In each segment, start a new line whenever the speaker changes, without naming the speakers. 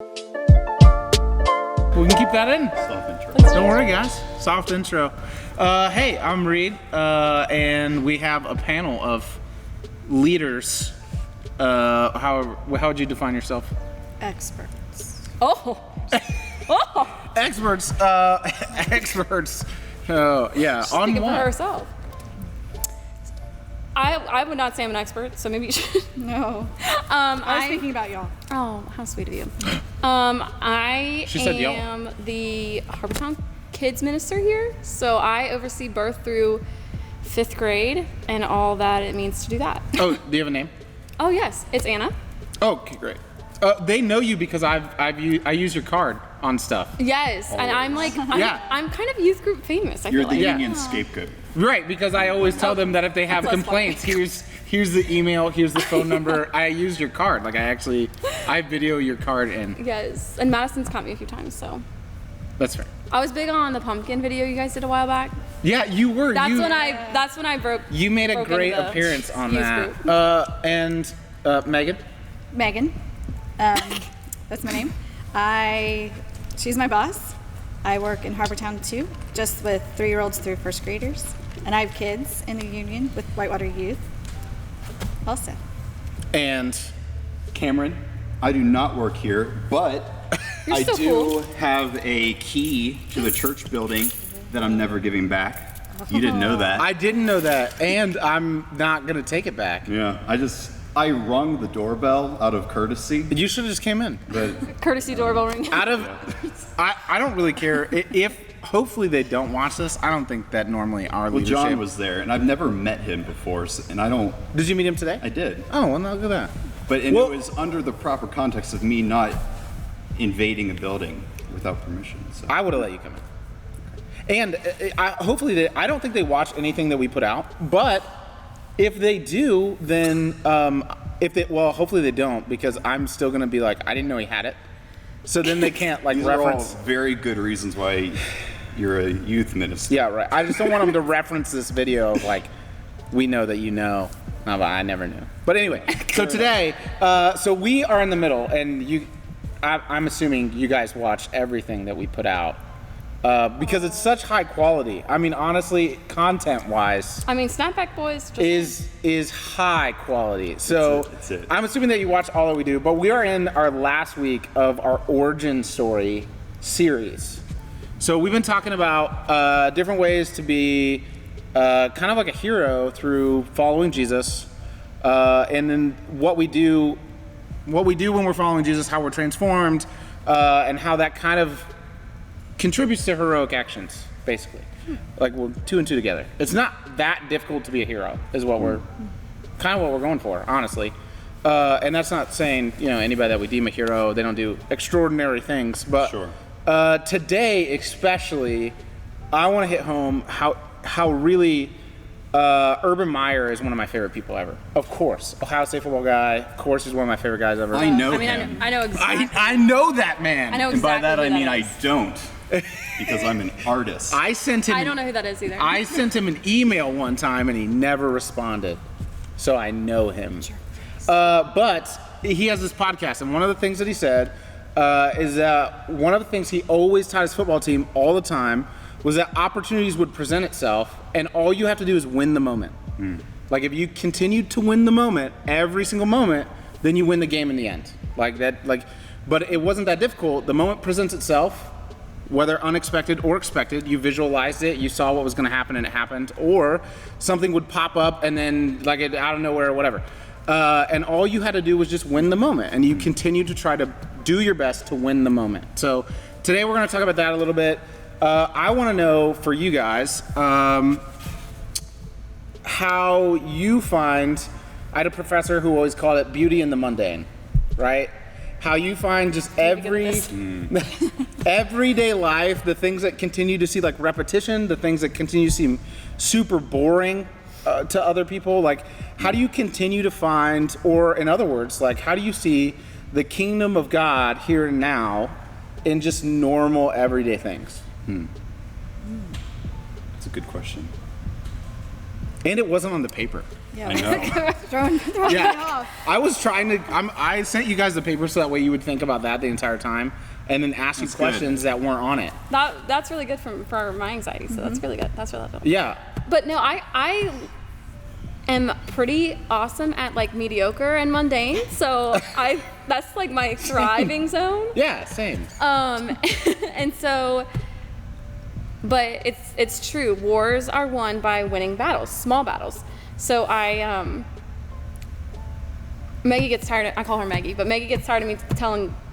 We can keep that in.
Soft intro.
Don't worry, guys. Soft intro. Hey, I'm Reed, and we have a panel of leaders. How would you define yourself?
Experts.
Oh.
Experts. Experts. Yeah.
She's
On
speaking for
what?
herself. I would not say I'm an expert, so maybe you should.
No. I was thinking about y'all.
Oh, how sweet of you. I
She said y'all.
am the Harbortown Kids Minister here, so I oversee birth through 5th grade and all that it means to do that.
Oh, do you have a name?
Oh yes, it's Anna.
Oh, okay, great. They know you because I use your card on stuff.
Yes, and I'm like, I'm kind of youth group famous. I
You're
feel
the
like.
union scapegoat.
Right, because I always tell them that if they have
That's less
complaints, here's the email, here's the phone number. I use your card. Like I video your card in.
Yes, and Madison's caught me a few times, so.
That's fair.
I was big on the pumpkin video you guys did a while back.
Yeah, you were.
That's when I broke.
You made a
broke
great
into the
appearance on
youth
that.
group.
And Megan.
Megan. That's my name. She's my boss. I work in Harbortown too, just with 3-year-olds through 1st graders. And I have kids in the union with Whitewater Youth also.
And
Cameron, I do not work here, but
You're
I
so
do
cool.
have a key to the church building that I'm never giving back. You didn't know that.
I didn't know that, and I'm not gonna take it back.
Yeah, I rung the doorbell out of courtesy,
You should have just came in.
but
Courtesy doorbell ring.
Out of, I don't really care if. Hopefully they don't watch this. I don't think that normally our
well,
leadership.
John was there, and I've never met him before, and I don't.
Did you meet him today?
I did,
Oh, well, no, look at that.
but
Well-
it was under the proper context of me not invading a building without permission. So.
I would have let you come in. And hopefully, I don't think they watch anything that we put out. But if they do, then hopefully they don't, because I'm still gonna be like, I didn't know he had it. So then they can't like
These
reference.
are all very good reasons why you're a youth minister.
Yeah, right. I just don't want them to reference this video of like, we know that you know. No, but I never knew. But anyway, so today, so we are in the middle, and I'm assuming you guys watch everything that we put out. Because it's such high quality. I mean, honestly, content-wise,
I mean, Snapback Boys just
is high quality. So
That's it.
I'm assuming that you watch all that we do, but we are in our last week of our origin story series. So we've been talking about different ways to be kind of like a hero through following Jesus, and then what we do when we're following Jesus, how we're transformed, and how that kind of contributes to heroic actions, basically. Like we're 2 and 2 together. It's not that difficult to be a hero, is what we're going for, honestly. And that's not saying, anybody that we deem a hero, they don't do extraordinary things. But
Sure.
Today, especially, I want to hit home how really Urban Meyer is one of my favorite people ever. Of course, Ohio State football guy. Of course, he's one of my favorite guys ever.
I know
I mean,
him.
I know exactly.
I know that man.
I know
And by
exactly
that
who
I mean
is.
I don't, because I'm an artist.
I sent him.
I don't know who that is either.
I sent him an email one time and he never responded, so I know him. But he has this podcast, and one of the things that he said is that one of the things he always taught his football team all the time was that opportunities would present itself, and all you have to do is win the moment. Like if you continue to win the moment every single moment, then you win the game in the end. Like that. But it wasn't that difficult. The moment presents itself. Whether unexpected or expected, you visualized it, you saw what was going to happen and it happened, or something would pop up and then like it out of nowhere or whatever. And all you had to do was just win the moment, and you continue to try to do your best to win the moment. So today we're going to talk about that a little bit. I want to know for you guys how you find, I had a professor who always called it beauty in the mundane, right? How you find just everyday life, the things that continue to see like repetition, the things that continue to seem super boring to other people. Like, how do you continue to find, or in other words, like, how do you see the kingdom of God here and now in just normal everyday things?
That's a good question.
And it wasn't on the paper.
Yeah,
I know.
throwing me
Yeah,
off.
I was trying to. I sent you guys the paper so that way you would think about that the entire time, and then ask you
That's
questions that weren't on it.
That's really good for my anxiety. So that's really good. That's really good.
Yeah,
But no, I am pretty awesome at like mediocre and mundane. So that's like my thriving zone.
yeah, same.
And so, but it's true. Wars are won by winning battles, small battles. So Maggie gets tired. I call her Maggie, but Maggie gets tired of me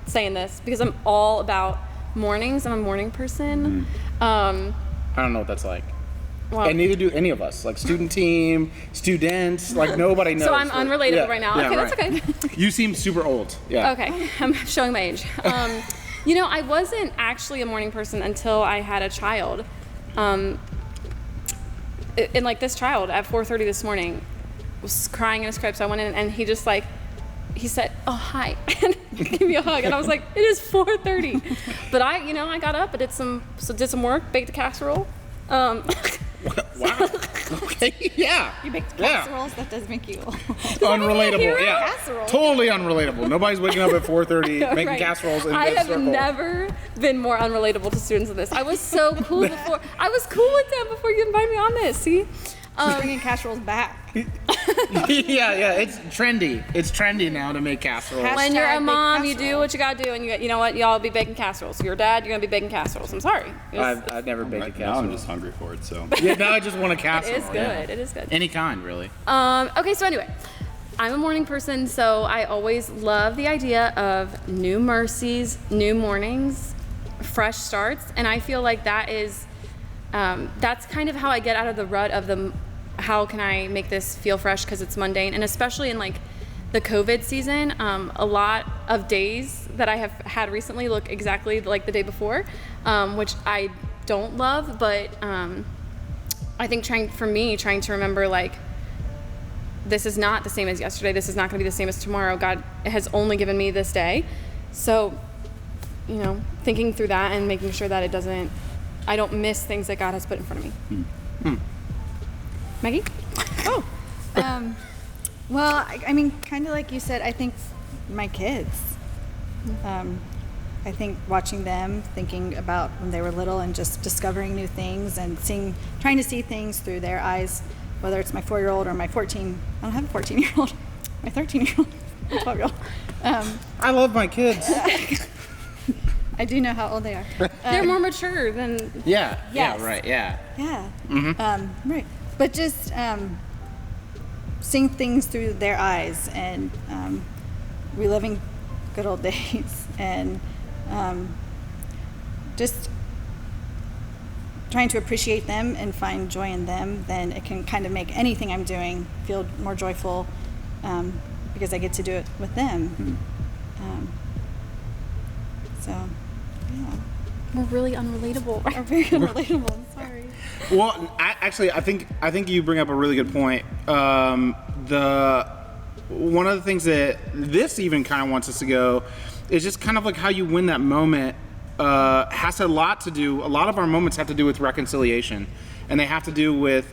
saying this because I'm all about mornings. I'm a morning person.
I don't know what that's like.
Well,
And neither do any of us. Like student team, students, like nobody knows.
so I'm unrelatable right now.
Yeah,
Okay,
right.
that's okay.
You seem super old. Yeah.
Okay, I'm showing my age. I wasn't actually a morning person until I had a child. And like this child at 4:30 this morning was crying in his crib. So I went in and he just like, he said, "Oh, hi," and gave me a hug. And I was like, "It is 4:30." But I got up and did some work, baked a casserole.
Wow. Okay. Yeah.
You baked
Yeah.
casseroles? That does make you
Unrelatable.
hero?
Yeah.
Casserole.
Totally unrelatable. Nobody's waking up at 4:30 making
Right.
casseroles in
I
a
have
circle.
never been more unrelatable to students than this. I was so cool before. I was cool with them before you invited me on this. See,
bringing casseroles back.
yeah. It's trendy. It's trendy now to make casseroles.
Hashtag
when you're a
big
mom, you
casserole.
do what you gotta do, and you know what? Y'all be baking casseroles. You're a dad, you're gonna be baking casseroles. I'm sorry.
I've never baked a
Right now
casserole.
I'm just hungry for it, so.
Yeah, now I just want a casserole.
It is good.
yeah.
It is good.
Any kind, really.
Okay, so anyway, I'm a morning person, so I always love the idea of new mercies, new mornings, fresh starts, and I feel like that is, that's kind of how I get out of the rut of how can I make this feel fresh because it's mundane, and especially in like the COVID season, a lot of days that I have had recently look exactly like the day before, which I don't love, but I think trying to remember like, this is not the same as yesterday. This is not going to be the same as tomorrow. God has only given me this day. So, thinking through that and making sure that I don't miss things that God has put in front of me. Maggie?
Oh. Well, I mean, kind of like you said, I think my kids. I think watching them, thinking about when they were little and just discovering new things and trying to see things through their eyes, whether it's my 4-year-old or my 14. I don't have a 14-year-old. My 13-year-old, 12-year-old.
I love my kids.
I do know how old they are.
They're more mature than.
Yeah.
Yes.
Yeah. Right. Yeah.
Yeah. Right. But just seeing things through their eyes and reliving good old days and just trying to appreciate them and find joy in them, then it can kind of make anything I'm doing feel more joyful because I get to do it with them. So, yeah.
We're really unrelatable.
Are very relatable. I'm sorry.
Well, I think you bring up a really good point. One of the things that this even kind of wants us to go is just kind of like how you win that moment. Has a lot of our moments have to do with reconciliation, and they have to do with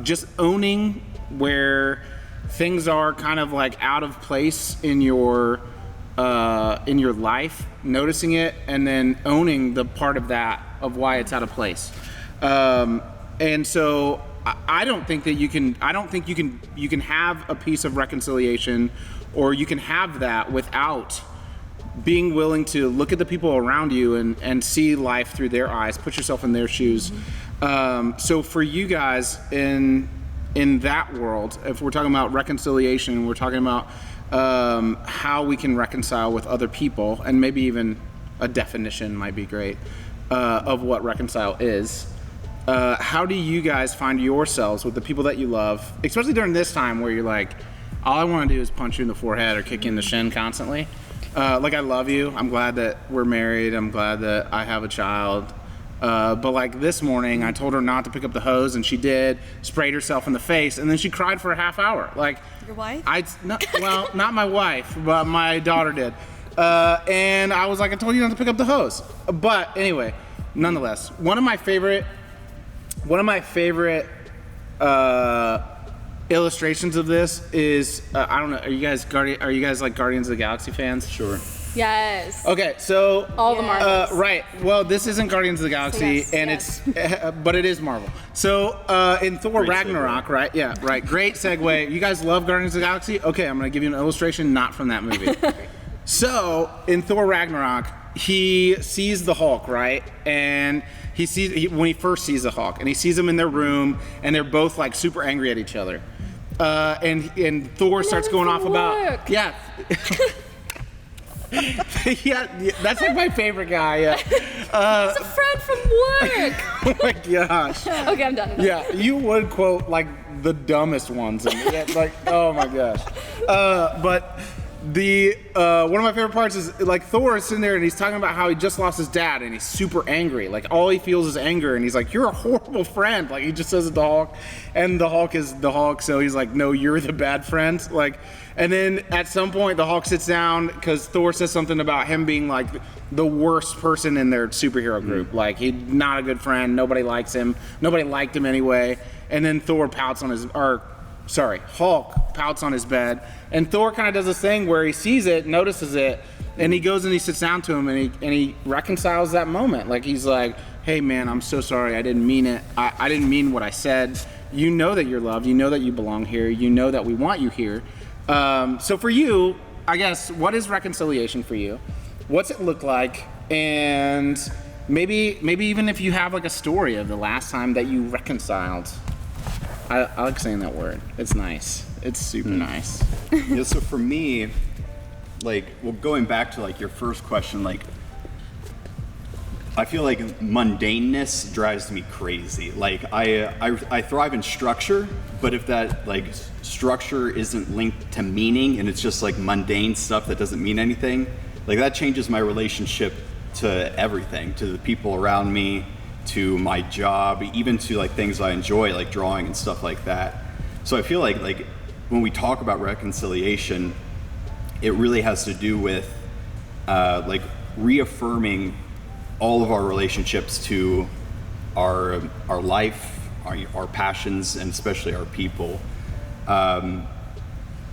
just owning where things are kind of like out of place in your life, noticing it, and then owning the part of that of why it's out of place. And so I don't think you can have a piece of reconciliation, or you can have that without being willing to look at the people around you and see life through their eyes, put yourself in their shoes. So for you guys in that world, if we're talking about reconciliation, we're talking about how we can reconcile with other people, and maybe even a definition might be great of what reconcile is. How do you guys find yourselves with the people that you love, especially during this time where you're like, all I want to do is punch you in the forehead or kick you in the shin constantly? Like, I love you. I'm glad that we're married. I'm glad that I have a child. But like this morning, I told her not to pick up the hose, and she did, sprayed herself in the face, and then she cried for a half hour. Like,
Your wife?
Not my wife, but my daughter did. And I was like, I told you not to pick up the hose. But anyway, nonetheless, one of my favorite illustrations of this is I don't know. Are you guys like Guardians of the Galaxy fans?
Sure.
Yes.
Okay, so
All the Marvels.
right. Well, this isn't Guardians of the Galaxy,
Yes,
and
yes.
it's but it is Marvel. So in Thor
Great
Ragnarok,
segue.
right? Yeah, right. Great segue. You guys love Guardians of the Galaxy? Okay, I'm gonna give you an illustration not from that movie. So in Thor Ragnarok, he sees the Hulk, right? And when he first sees the Hulk, and he sees him in their room, and they're both like super angry at each other. And Thor starts going off about yeah. Yeah, that's like my favorite guy. Yeah.
It's a friend from work.
Oh my gosh.
Okay, I'm done.
Yeah, you would quote like the dumbest ones. And like, oh my gosh. But the one of my favorite parts is like Thor is sitting there and he's talking about how he just lost his dad and he's super angry. Like all he feels is anger, and he's like, "You're a horrible friend." Like he just says it to Hulk, and the Hulk is the Hulk, so he's like, "No, you're the bad friend." Like, and then at some point the Hulk sits down because Thor says something about him being like the worst person in their superhero group. Like he's not a good friend. Nobody likes him. Nobody liked him anyway. And then Thor pouts on his Hulk pouts on his bed, and Thor kind of does this thing where he sees it, notices it, and he goes and he sits down to him and he reconciles that moment. Like he's like, "Hey man, I'm so sorry. I didn't mean it. I didn't mean what I said. You know that you're loved. You know that you belong here. You know that we want you here." So for you, I guess, what is reconciliation for you? What's it look like? And maybe even if you have like a story of the last time that you reconciled. I like saying that word. It's nice. It's super nice.
Yeah, so for me, like, well, going back to like your first question, like, I feel like mundaneness drives me crazy. Like, I thrive in structure, but if that like structure isn't linked to meaning and it's just like mundane stuff that doesn't mean anything, like that changes my relationship to everything, to the people around me, to my job, even to like things I enjoy, like drawing and stuff like that. So I feel like when we talk about reconciliation, it really has to do with like reaffirming all of our relationships to our life, our passions, and especially our people. And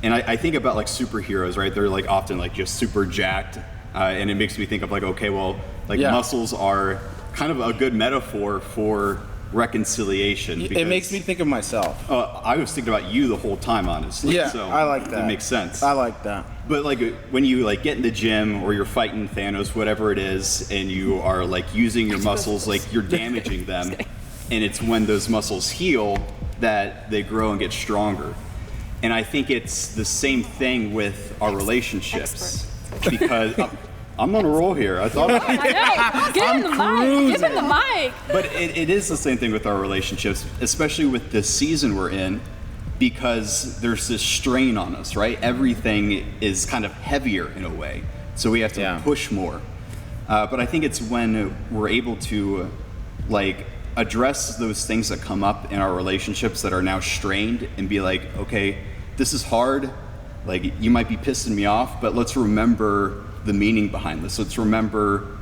I think about like superheroes, right? They're like often like just super jacked, and it makes me think of like, okay, well, like muscles are kind of a good metaphor for reconciliation.
It makes me think of myself.
I was thinking about you the whole time, honestly.
Yeah,
so
I like that.
It makes sense.
I like that.
But like when you like get in the gym or you're fighting Thanos, whatever it is, and you are like using your muscles, like you're damaging them, and it's when those muscles heal that they grow and get stronger. And I think it's the same thing with our relationships. Because I'm on a roll here. I thought.
I know. Give him the mic. Give him the mic.
But it is the same thing with our relationships, especially with this season we're in, because there's this strain on us, right? Everything is kind of heavier in a way, so we have to push more. But I think it's when we're able to, like, address those things that come up in our relationships that are now strained and be like, okay, this is hard. Like, you might be pissing me off, but let's remember the meaning behind this. Let's remember,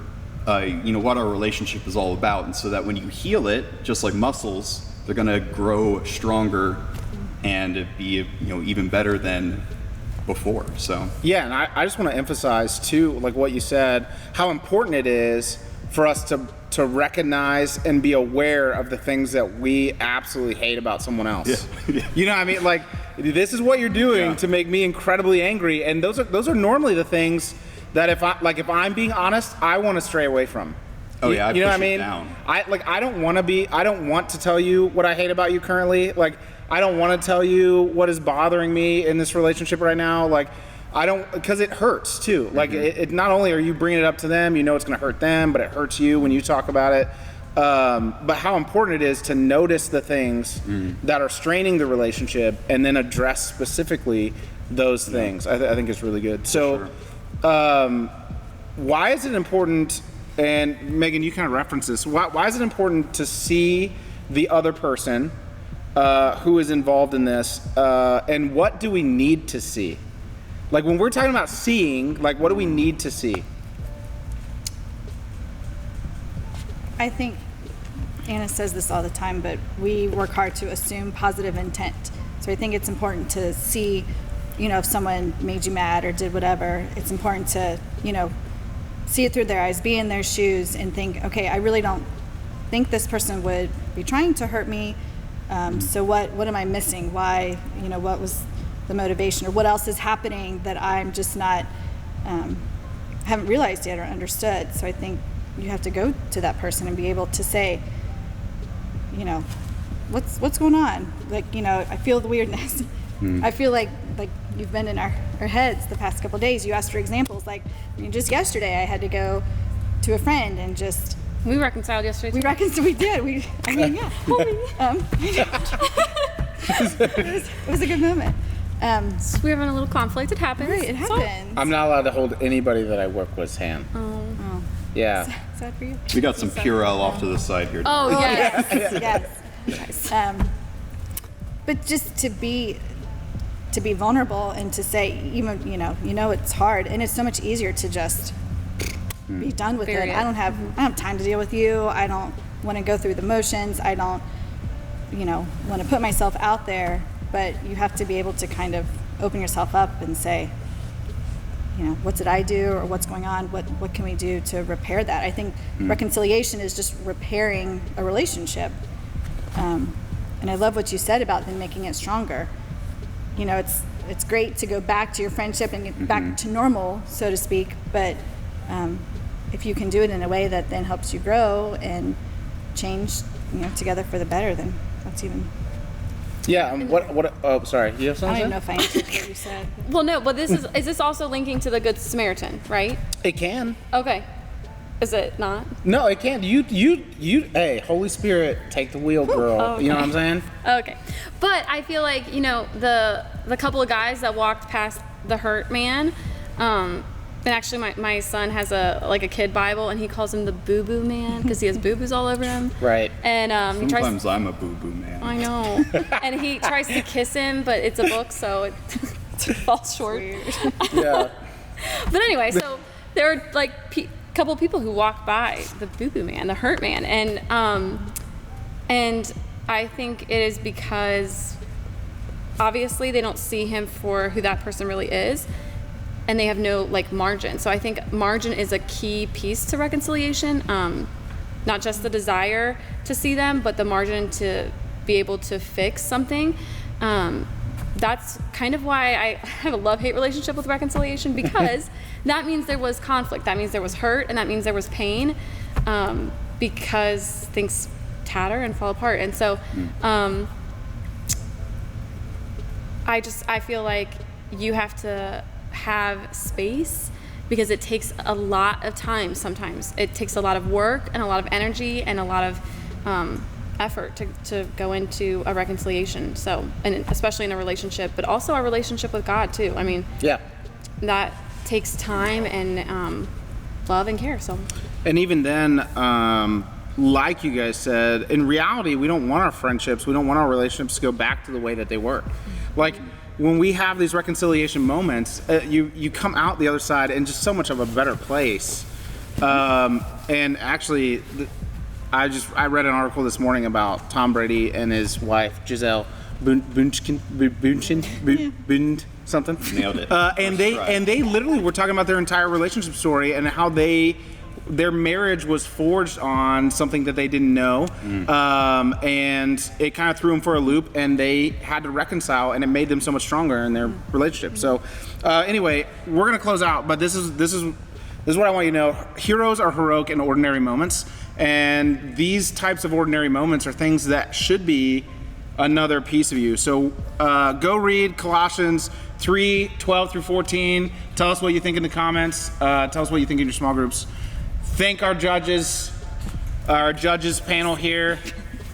what our relationship is all about. And so that when you heal it, just like muscles, they're gonna grow stronger and be, even better than before. So
yeah, and I just want to emphasize too, like what you said, how important it is for us to recognize and be aware of the things that we absolutely hate about someone else.
Yeah.
You know what I mean? Like, this is what you're doing to make me incredibly angry, and those are normally the things that if I'm being honest, I want to stray away from.
Oh yeah,
you know what I
push it
mean?
down.
I don't want to tell you what I hate about you currently. Like, I don't want to tell you what is bothering me in this relationship right now. Like, because it hurts too. Like, it not only are you bringing it up to them, it's going to hurt them, but it hurts you when you talk about it. But how important it is to notice the things that are straining the relationship and then address specifically those things. I think it's really good. So, why is it important? And Megan, you kind of referenced this. Why is it important to see the other person who is involved in this, and what do we need to see? Like, when we're talking about seeing, like, what do we need to see?
I think Anna says this all the time, but we work hard to assume positive intent. So So I think it's important to see, if someone made you mad or did whatever, it's important to, see it through their eyes, be in their shoes, and think, okay, I really don't think this person would be trying to hurt me. So what am I missing? Why, what was the motivation, or what else is happening that I'm just not, haven't realized yet or understood? So I think you have to go to that person and be able to say, what's going on? Like, I feel the weirdness. I feel like you've been in our heads the past couple of days. You asked for examples. Like, just yesterday I had to go to a friend and just...
We reconciled yesterday.
We did. Yeah. It was a good moment.
So we were having a little conflict. It happens.
Right, it happens.
I'm not allowed to hold anybody that I work with's hand.
Oh.
Yeah.
Sad for you.
We got some Purell off to the side here.
Oh, yes.
Yes. But just to be vulnerable and to say, even it's hard, and it's so much easier to just be done with it. I don't have time to deal with you. I don't want to go through the motions. I don't want to put myself out there. But you have to be able to kind of open yourself up and say, what did I do, or what's going on? What can we do to repair that? I think reconciliation is just repairing a relationship. And I love what you said about them making it stronger. It's great to go back to your friendship and get back to normal, so to speak. But if you can do it in a way that then helps you grow and change, together for the better, then that's even...
Yeah. Oh, sorry. You have something?
I don't even know if I answered what you said.
Well, no, but is this also linking to the Good Samaritan, right?
It can.
Okay. Is it not?
No, it can't. You. Hey, Holy Spirit, take the wheel, girl.
Okay.
You know what I'm saying?
Okay. But I feel like, the couple of guys that walked past the hurt man, and actually my son has a kid Bible, and he calls him the boo-boo man because he has boo-boos all over him.
Right.
And
sometimes I'm a boo-boo man.
I know. And he tries to kiss him, but it's a book, so it falls short.
Yeah.
But anyway, so there are a couple of people who walk by the boo-boo man, the hurt man, and I think it is because obviously they don't see him for who that person really is, and they have no margin. So I think margin is a key piece to reconciliation. Not just the desire to see them, but the margin to be able to fix something. That's kind of why I have a love-hate relationship with reconciliation, because that means there was conflict, that means there was hurt, and that means there was pain, because things tatter and fall apart. And so I feel like you have to have space, because it takes a lot of time sometimes. It takes a lot of work and a lot of energy and a lot of effort to go into a reconciliation. So, and especially in a relationship, but also our relationship with God too. I mean,
Yeah.
that takes time and love and care. So,
And even then, like you guys said, in reality, we don't want our friendships, we don't want our relationships to go back to the way that they were. Like, when we have these reconciliation moments, you come out the other side in just so much of a better place. And actually, I read an article this morning about Tom Brady and his wife Giselle Bündchen, something.
Nailed it.
And they literally were talking about their entire relationship story and how their marriage was forged on something that they didn't know, and it kind of threw them for a loop, and they had to reconcile, and it made them so much stronger in their relationship. So anyway, we're gonna close out, but this is what I want you to know. Heroes are heroic in ordinary moments, and these types of ordinary moments are things that should be another piece of you. So go read Colossians 3:12 through 14. Tell us what you think in the comments. Tell us what you think in your small groups. Thank our judges panel here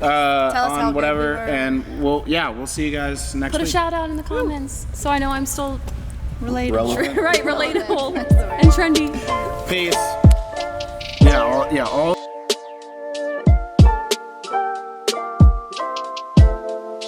on whatever, and we'll see you guys next week.
put a shout out in the comments so I know I'm still
Relatable.
Relevant.
right, relatable and trendy.
Peace. Yeah, all